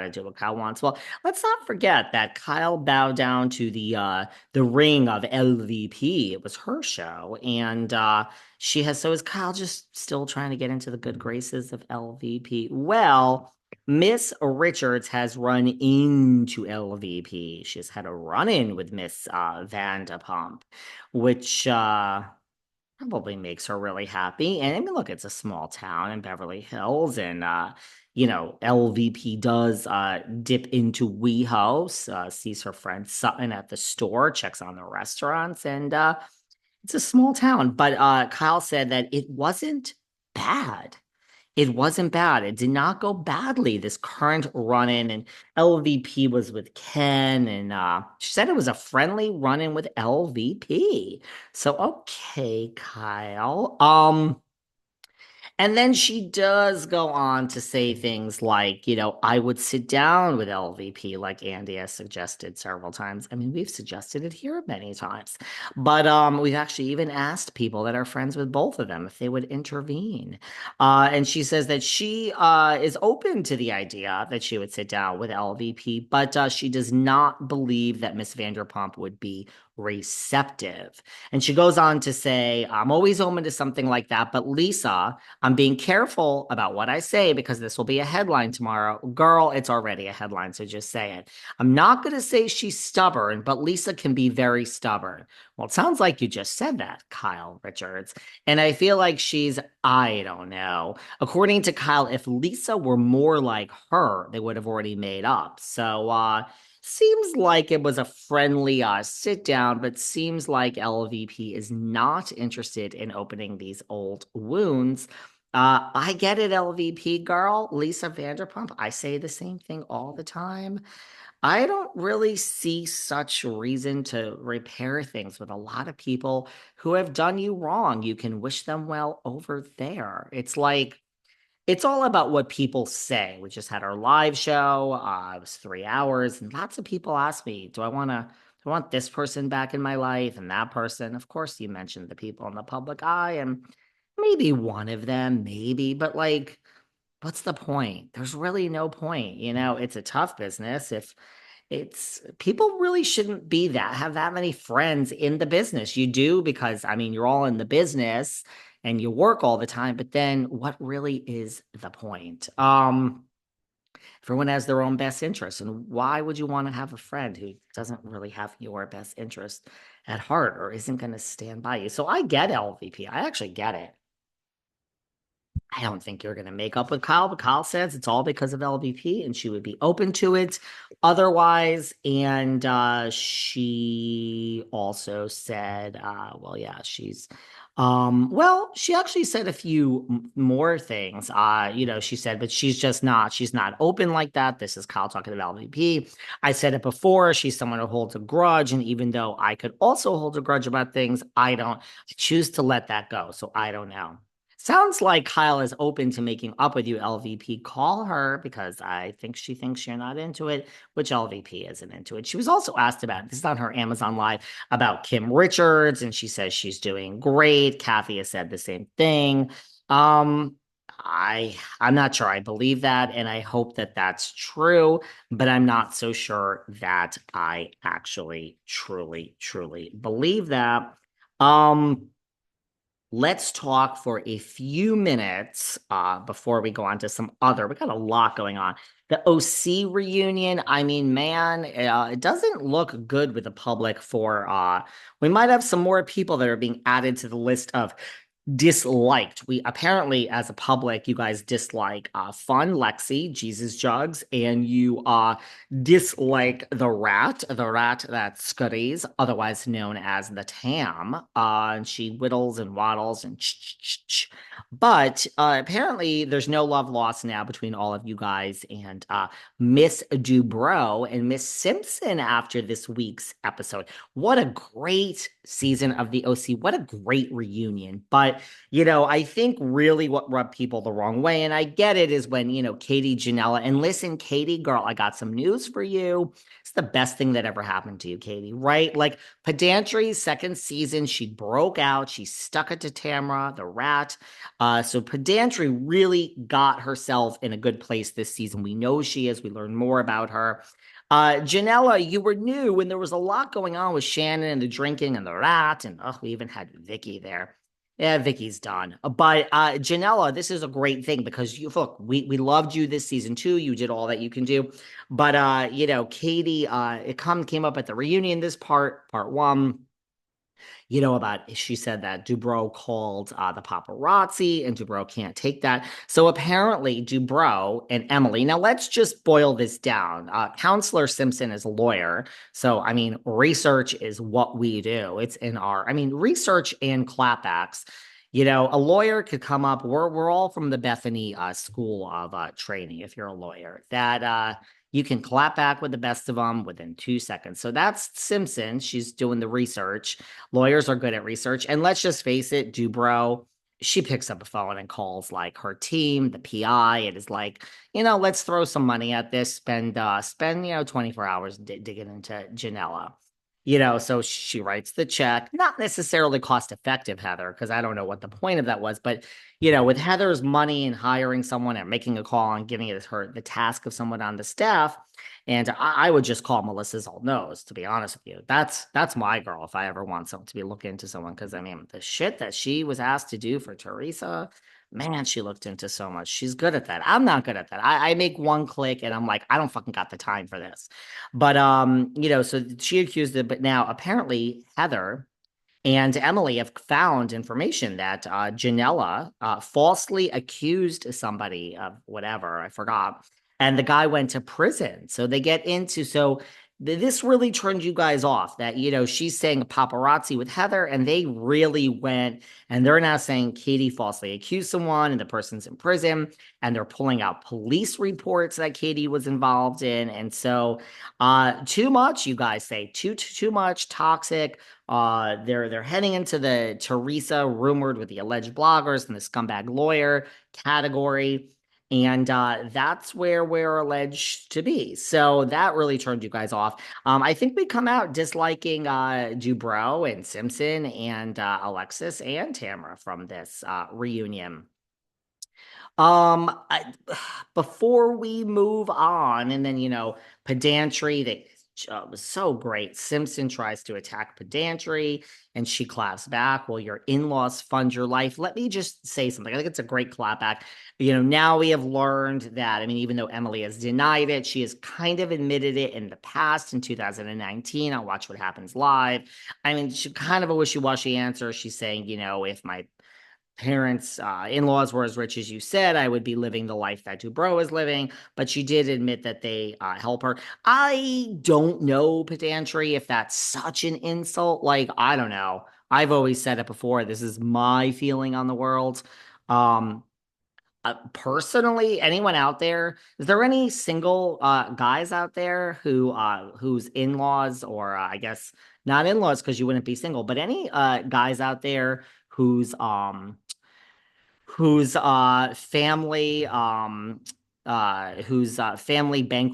to do what Kyle wants. Well, let's not forget that Kyle bowed down to the ring of LVP. It was her show, and she has so is Kyle just still trying to get into the good graces of LVP. Well, Miss Richards has run into LVP. She's had a run-in with Miss Vanderpump, which probably makes her really happy. And I mean, look, it's a small town in Beverly Hills, and LVP does dip into WeHo, sees her friend Sutton at the store, checks on the restaurants, and it's a small town. But Kyle said that it wasn't bad. It wasn't bad. It did not go badly, this current run-in. And LVP was with Ken, and she said it was a friendly run-in with LVP. So okay, Kyle. And then she does go on to say things like, I would sit down with LVP, like Andy has suggested several times. I mean, we've suggested it here many times. But we've actually even asked people that are friends with both of them if they would intervene. And she says that she is open to the idea that she would sit down with LVP, but she does not believe that Miss Vanderpump would be receptive. And she goes on to say, I'm always open to something like that, but Lisa, I'm being careful about what I say because this will be a headline tomorrow. Girl, it's already a headline, so just say it. I'm not going to say she's stubborn, but Lisa can be very stubborn. Well, it sounds like you just said that, Kyle Richards. And I feel like I don't know. According to Kyle, if Lisa were more like her, they would have already made up. So, seems like it was a friendly sit down, but seems like LVP is not interested in opening these old wounds. I get it, LVP girl, Lisa Vanderpump. I say the same thing all the time. I don't really see such reason to repair things with a lot of people who have done you wrong. You can wish them well over there. It's all about what people say. We just had our live show. It was 3 hours, and lots of people ask me, do I want this person back in my life and that person? Of course, you mentioned the people in the public eye, and maybe one of them, maybe, but like, what's the point? There's really no point. It's a tough business. If it's people really shouldn't have that many friends in the business. You do because I mean you're all in the business and you work all the time, but then what really is the point? Everyone has their own best interest, and why would you want to have a friend who doesn't really have your best interest at heart or isn't going to stand by you? So I get LVP. I actually get it. I don't think you're going to make up with Kyle, but Kyle says it's all because of LVP and she would be open to it otherwise. And she also said, yeah, she actually said a few more things. She said, but she's not open like that. This is Kyle talking about LVP. I said it before. She's someone who holds a grudge. And even though I could also hold a grudge about things, I choose to let that go. So I don't know. Sounds like Kyle is open to making up with you, LVP. Call her because I think she thinks you're not into it, which LVP isn't into it. She was also asked about this is on her Amazon Live about Kim Richards, and she says she's doing great. Kathy has said the same thing. I'm not sure I believe that, and I hope that that's true, but I'm not so sure that I actually truly believe that. Um, Let's talk for a few minutes before we go on to we got a lot going on. The OC reunion, I mean, man, it doesn't look good with the public we might have some more people that are being added to the list of disliked. We apparently, as a public, you guys dislike Fun Lexi, Jesus Jugs, and you dislike the rat that scurries, otherwise known as the Tam. And she whittles and waddles and but apparently there's no love lost now between all of you guys and Miss Dubrow and Miss Simpson after this week's episode. What a great season of the OC. What a great reunion. But But, I think really what rubbed people the wrong way, and I get it, is when, Katie Ginella, and listen, Katie, girl, I got some news for you. It's the best thing that ever happened to you, Katie, right? Like Pedantry's second season, she broke out. She stuck it to Tamra, the rat. So Pedantry really got herself in a good place this season. We know she is. We learn more about her. Janella, you were new, and there was a lot going on with Shannon and the drinking and the rat, and we even had Vicky there. Yeah, Vicky's done. But Janella, this is a great thing because you look, we loved you this season too. You did all that you can do. But Katie, it came up at the reunion, this part one. About she said that Dubrow called the paparazzi and Dubrow can't take that. So apparently Dubrow and Emily, now let's just boil this down. Counselor Simpson is a lawyer. So, I mean, research is what we do. It's in research and clapbacks. A lawyer could come up. We're all from the Bethany School of Training. If you're a lawyer, that you can clap back with the best of them within 2 seconds. So that's Simpson. She's doing the research. Lawyers are good at research. And let's just face it, Dubrow, she picks up a phone and calls like her team, the PI. It is like, let's throw some money at this, spend 24 hours digging into Janella. So she writes the check, not necessarily cost effective, Heather, because I don't know what the point of that was. But, with Heather's money and hiring someone and making a call and giving it her the task of someone on the staff. And I would just call Melissa's old nose, to be honest with you. That's my girl if I ever want someone to be looking into someone. Because, I mean, the shit that she was asked to do for Teresa, man, she looked into so much. She's good at that. I'm not good at that. I make one click and I'm like, I don't fucking got the time for this. But so she accused it, but now apparently Heather and Emily have found information that Janella falsely accused somebody of whatever, I forgot. And the guy went to prison. So they get into, so this really turned you guys off that, she's saying paparazzi with Heather, and they really went, and they're now saying Katie falsely accused someone and the person's in prison, and they're pulling out police reports that Katie was involved in. And so, too much, you guys say, too much, toxic. They're heading into the Teresa rumored with the alleged bloggers and the scumbag lawyer category. And that's where we're alleged to be. So that really turned you guys off. I think we come out disliking Dubrow and Simpson and Alexis and Tamra from this reunion. Before we move on, and then pedantry that was so great. Simpson tries to attack pedantry, and she claps back. Well, your in-laws fund your life. Let me just say something. I think it's a great clapback. Now we have learned that. I mean, even though Emily has denied it, she has kind of admitted it in the past in 2019 on Watch What Happens Live. I mean, she kind of a wishy-washy answer. She's saying, if my parents, in-laws were as rich as you said, I would be living the life that Dubrow is living. But she did admit that they help her. I don't know, pedantry, if that's such an insult. Like, I don't know. I've always said it before. This is my feeling on the world. Um, Personally, anyone out there, is there any single guys out there whose in-laws, or I guess not in-laws because you wouldn't be single, but any guys out there whose family bank